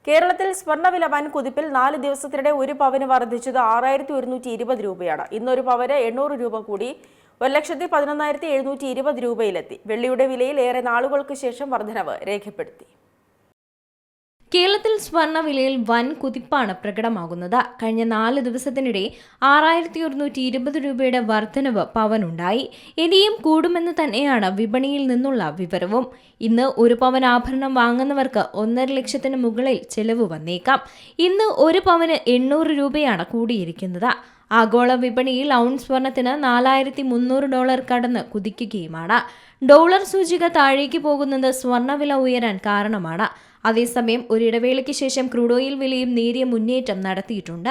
കേരളത്തിൽ സ്വർണ്ണവില വൻ കുതിപ്പിൽ 4 ദിവസത്തിനിടെ ഒരു പവന് വർദ്ധിച്ചത് 6120 രൂപയാണ്. ഇന്നൊരു പവന് 800 രൂപ കൂടി 1,11,720 രൂപയിലെത്തി. വെള്ളിയുടെ വിലയിൽ ഏറെ നാളുകൾക്ക് ശേഷം വർധനവ് രേഖപ്പെടുത്തി. കേരളത്തിൽ സ്വർണ്ണവിലയിൽ വൻ കുതിപ്പാണ് പ്രകടമാകുന്നത്. കഴിഞ്ഞ 4 ദിവസത്തിനിടെ 6120 രൂപയുടെ വർധനവ് പവനുണ്ടായി. ഇനിയും കൂടുമെന്ന് തന്നെയാണ് വിപണിയിൽ നിന്നുള്ള വിവരവും. ഇന്ന് ഒരു പവൻ ആഭരണം വാങ്ങുന്നവർക്ക് 1.5 ലക്ഷത്തിന് മുകളിൽ ചെലവ് വന്നേക്കാം. ഇന്ന് ഒരു പവന് 800 രൂപയാണ് കൂടിയിരിക്കുന്നത്. ആഗോള വിപണിയിൽ ഔൺസ് സ്വർണത്തിന് $4,300 കടന്ന് കുതിക്കുകയുമാണ്. ഡോളർ സൂചിക താഴേക്ക് പോകുന്നത് സ്വർണ്ണവില ഉയരാൻ കാരണമാണ്. അതേസമയം ഒരിടവേളയ്ക്ക് ശേഷം ക്രൂഡ് ഓയിൽ വിലയും നേരിയ മുന്നേറ്റം നടത്തിയിട്ടുണ്ട്.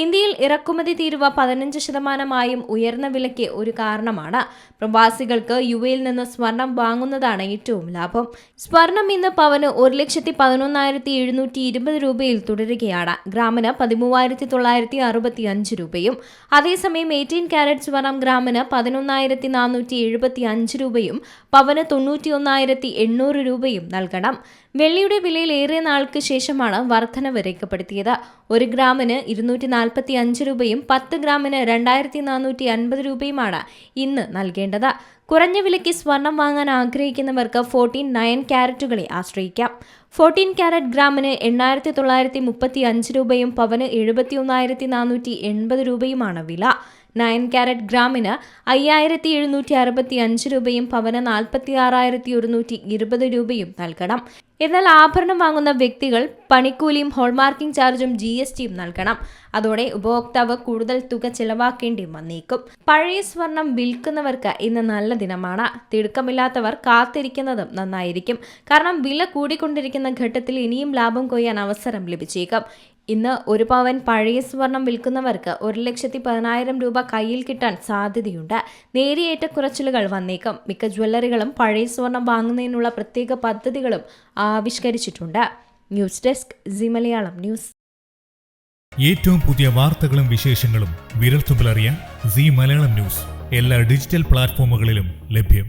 ഇന്ത്യയിൽ ഇറക്കുമതി തീരുവ 15% ഉയർന്ന വിലയ്ക്ക് ഒരു കാരണമാണ്. പ്രവാസികൾക്ക് യുഎയിൽ നിന്ന് സ്വർണം വാങ്ങുന്നതാണ് ഏറ്റവും ലാഭം. സ്വർണം ഇന്ന് പവന് 1,11,720 രൂപയിൽ തുടരുകയാണ്. ഗ്രാമിന് 13,965 രൂപയും. അതേസമയം 18 കാരറ്റ് സ്വർണം ഗ്രാമിന് 11,475 രൂപയും പവന് 91,800 രൂപയും നൽകണം. വെള്ളിയുടെ വിലയിൽ ഏറെ നാൾക്ക് ശേഷമാണ് വർധനവ് രേഖപ്പെടുത്തിയത്. 1 ഗ്രാമിന് 245 രൂപയും 10 ഗ്രാമിന് 2,450 രൂപയുമാണ് ഇന്ന് നൽകേണ്ടത്. കുറഞ്ഞ വിലയ്ക്ക് സ്വർണം വാങ്ങാൻ ആഗ്രഹിക്കുന്നവർക്ക് 14 9 കാരറ്റുകളെ ആശ്രയിക്കാം. 14 കാരറ്റ് ഗ്രാമിന് 8,935 രൂപയും പവന് 71,480 രൂപയുമാണ് വില. 9 കാരറ്റ് ഗ്രാമിന് 5,765 രൂപയും പവന് 46,120 രൂപയും നൽകണം. എന്നാൽ ആഭരണം വാങ്ങുന്ന വ്യക്തികൾ പണിക്കൂലിയും ഹോൾമാർക്കിംഗ് ചാർജും GSTയും നൽകണം. അതോടെ ഉപഭോക്താവ് കൂടുതൽ തുക ചെലവാക്കേണ്ടി വന്നേക്കും. പഴയ സ്വർണം വിൽക്കുന്നവർക്ക് ഇന്ന് നല്ല ദിനമാണ്. തിടുക്കമില്ലാത്തവർ കാത്തിരിക്കുന്നതും നന്നായിരിക്കും. കാരണം വില കൂടിക്കൊണ്ടിരിക്കുന്ന ഘട്ടത്തിൽ ഇനിയും ലാഭം കൊയ്യാൻ അവസരം ലഭിച്ചേക്കാം. ഇന്ന് ഒരു പവൻ പഴയ സ്വർണം വിൽക്കുന്നവർക്ക് 1,10,000 രൂപ കയ്യിൽ കിട്ടാൻ സാധ്യതയുണ്ട്. നേരിയ ഏറ്റക്കുറച്ചിലുകൾ വന്നേക്കും. മിക്ക ജ്വല്ലറികളും പഴയ സ്വർണം വാങ്ങുന്നതിനുള്ള പ്രത്യേക പദ്ധതികളും ആവിഷ്കരിച്ചിട്ടുണ്ട്. News desk Zee Malayalam news. ഏറ്റവും പുതിയ വാർത്തകളും വിശേഷങ്ങളും വിരൽത്തുമ്പിലറിയാൻ സി മലയാളം ന്യൂസ് എല്ലാ ഡിജിറ്റൽ പ്ലാറ്റ്ഫോമുകളിലും ലഭ്യം.